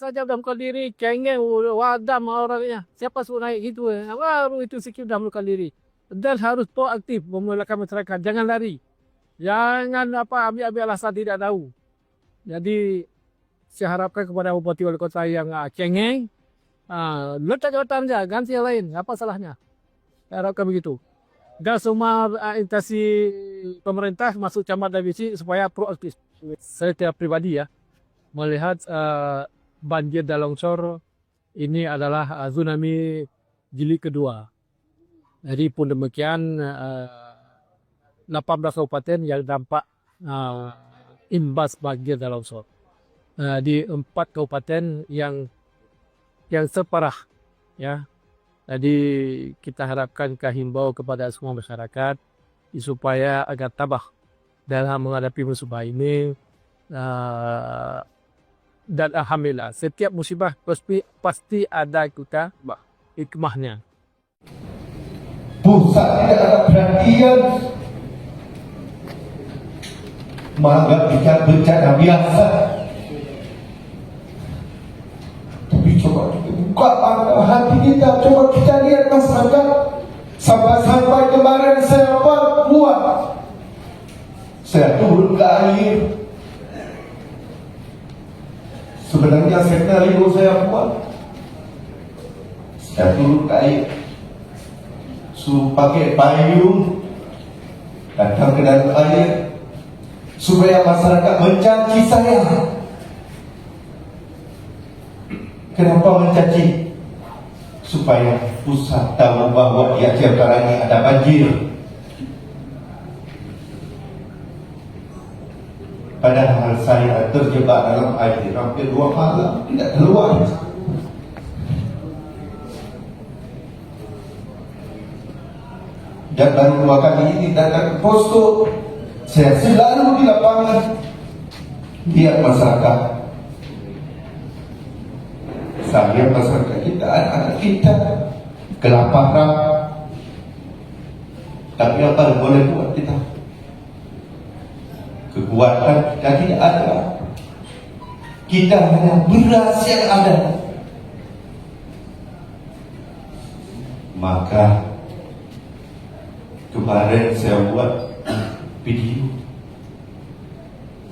saja udah melukar diri, cengeng, wadam orangnya. Siapa suruh naik gitu? Baru itu sikit udah melukar diri. Dan harus proaktif memulakan masyarakat. Jangan lari. Jangan ambil alasan tidak tahu. Jadi saya harapkan kepada bupati wali kota yang cengeng, letak jabatan saja, ganti yang lain. Apa salahnya? Saya harapkan begitu. Dan semua instansi pemerintah masuk camat dan visi supaya proaktif. Saya tidak pribadi ya, melihat banjir dan longsor ini adalah tsunami jilid kedua. Jadi pun demikian 18 kabupaten yang dampak imbas banjir dan longsor. Di 4 kabupaten yang separah ya. Jadi kita harapkan himbau kepada semua masyarakat supaya agar tabah dalam menghadapi musibah ini. Dan alhamdulillah setiap musibah pasti ada hikmahnya. Pusat tidak ada perhatian menganggap kita bencana biasa. Tapi coba kita buka hati kita, coba kita lihat masyarakat. Sampai kemarin saya muat, saya turun ke air. Sebenarnya skenario saya buat, saya turun ke air, suruh pakai payung, datang ke dalam air, supaya masyarakat mencaci saya. Kenapa mencaci? Supaya pusat tahu bahwa di Aceh Utara ini ada banjir. Padahal saya terjebak dalam air hampir 2 malam, tidak keluar. Dan baru 2 kali ini datang ke posko. Saya selalu di lapangan lihat masyarakat. Saya masyarakat kita, anak-anak kita kelaparan. Tapi apa yang boleh buat kita? Kekuatan kita tidak ada. Kita hanya beras yang ada. Maka kemarin saya buat video.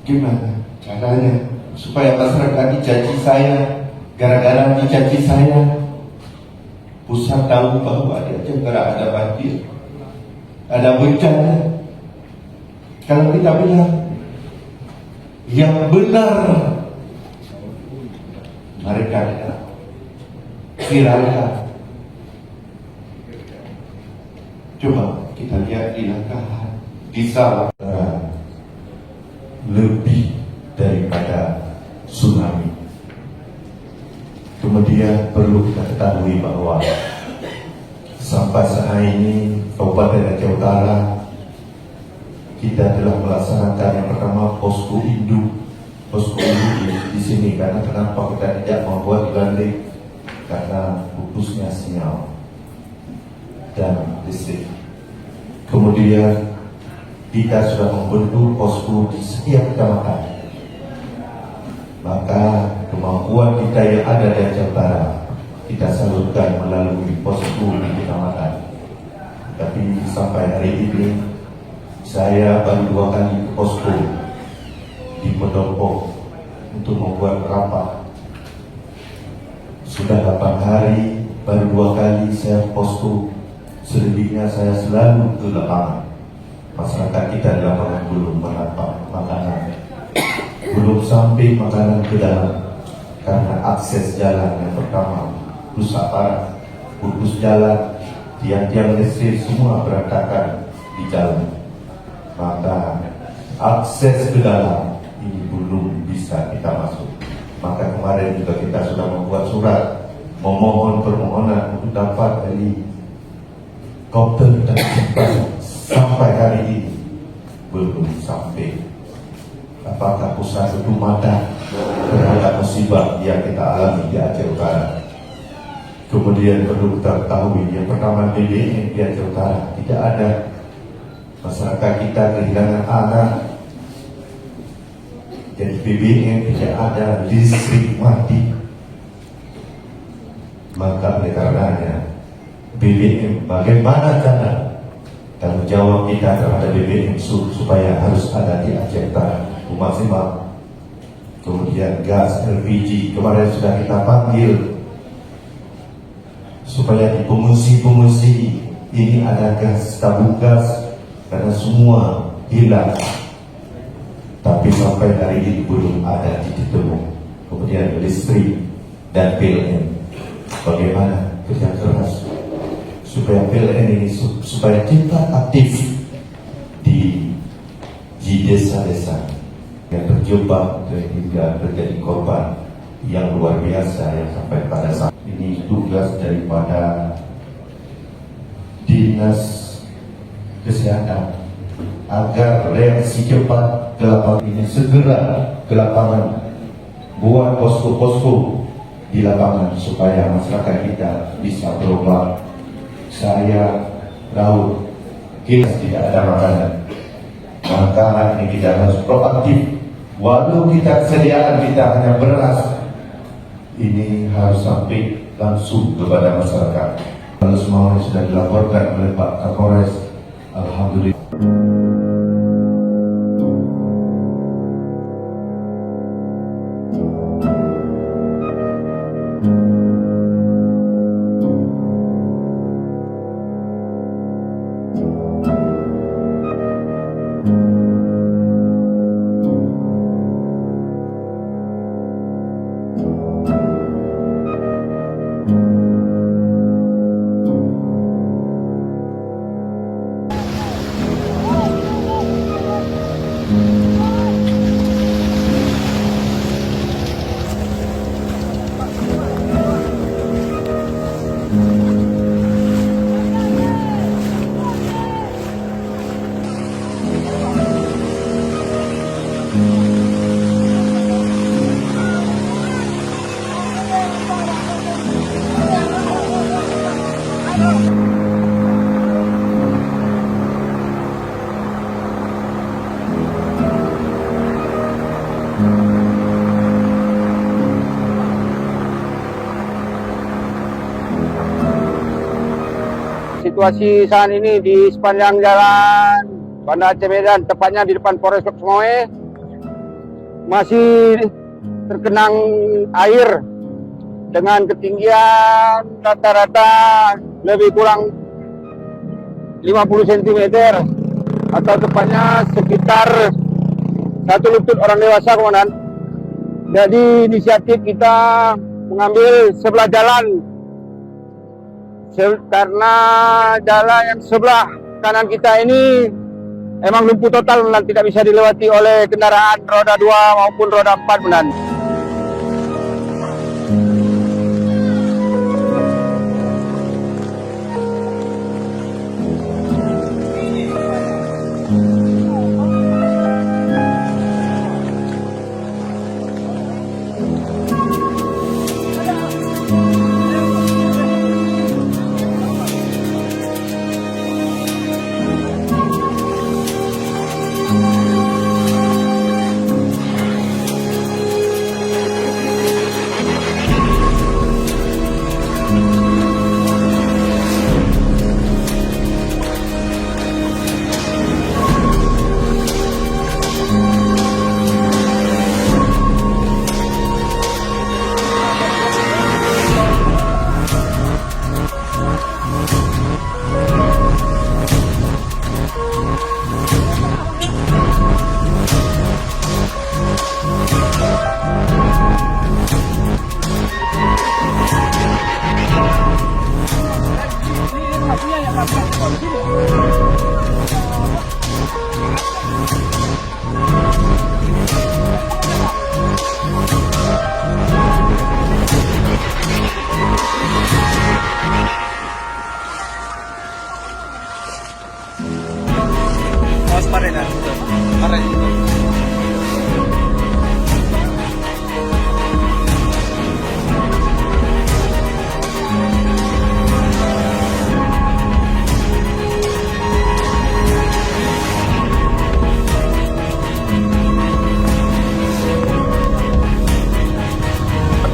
Gimana caranya supaya masyarakat dicaci saya, gara-gara dicaci saya, pusat tahu bahwa di Aceh Utara ada banjir, ada bencana. Kalau kita bilang yang benar, mereka tidak viralkan. Coba kita lihat di langkah di sawah lebih daripada tsunami. Kemudian perlu kita ketahui bahwa sampai saat ini Kabupaten Aceh Utara kita telah melaksanakan yang pertama posko induk di sini. Karena kenapa kita tidak membuat gandeng? Karena putusnya sinyal dan listrik. Kemudian kita sudah membentuk posko di setiap kecamatan. Maka kemampuan kita yang ada di Aceh Utara kita salurkan melalui posko di kecamatan. Tapi sampai hari ini saya baru 2 kali ke posko di Pendopo untuk membuat rapat. Sudah 8 hari, baru 2 kali saya posko. Selebihnya saya selalu ke lapangan. Masyarakat kita di lapangan belum mendapat makanan, belum sampai makanan ke dalam karena akses jalan yang pertama rusak parah, putus jalan, tiang-tiang listrik semua berantakan di jalan. Maka akses ke dalam ini belum bisa kita masuk. Maka kemarin juga kita sudah membuat surat memohon permohonan untuk dapat helikopter dan sampai hari ini belum sampai. Apakah pusat itu mata terhadap musibah yang kita alami di Aceh Utara? Kemudian perlu kita ketahui yang pertama BBM di Aceh Utara tidak ada. Masyarakat kita kehilangan anak. Jadi BBM tidak ada, listrik mati. Maka oleh karenanya BBM, bagaimana cara tanggung jawab kita terhadap BBM supaya harus ada di agenda maksimal. Kemudian gas LPG kemarin sudah kita panggil supaya di pengungsi ini ada gas, tabung gas, karena semua hilang. Tapi sampai hari ini belum ada titik temu. Kemudian listrik dan PLN, bagaimana kerja keras supaya PLN ini supaya kita aktif di desa-desa yang terjebak hingga terjadi korban yang luar biasa yang sampai pada saat ini. Tugas daripada Dinas Kesehatan agar reaksi cepat ke lapangan ini, segera ke lapangan, buat posko-posko di lapangan supaya masyarakat kita bisa berobat. Saya tahu kita tidak ada makanan, maka ini kita harus proaktif. Walau kita kesediaan kita hanya beras, ini harus sampai langsung kepada masyarakat. Kalau semuanya sudah dilaporkan oleh Pak Kapolres, alhamdulillah. Situasi saat ini di sepanjang jalan Banda Aceh Medan, tepatnya di depan Polres Lok Sumoe, masih tergenang air dengan ketinggian rata-rata lebih kurang 50 cm atau tepatnya sekitar 1 lutut orang dewasa, komandan. Jadi inisiatif kita mengambil sebelah jalan karena jalan yang sebelah kanan kita ini emang lumpuh total dan tidak bisa dilewati oleh kendaraan roda 2 maupun roda 4, benar.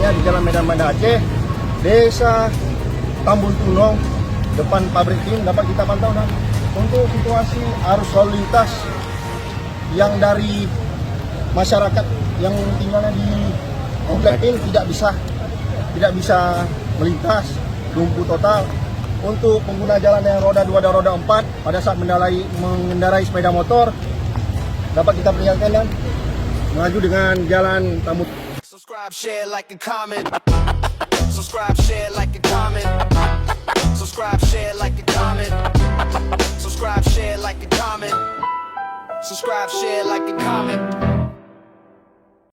Di Jalan Medan Banda Aceh Desa Tambun Tunong, depan pabrik tim, dapat kita pantau. Nah, untuk situasi arus lalu lintas yang dari masyarakat yang tinggalnya di komplek ini tidak bisa melintas, lumpuh total. Untuk pengguna jalan yang roda 2 dan roda 4 pada saat mengendarai sepeda motor dapat kita peringatkan dan maju dengan jalan Tambun. Subscribe, share, like, and comment. Subscribe, share, like, and comment. Subscribe, share, like, and comment. Subscribe, share, like, and comment. Subscribe, share, like, and comment.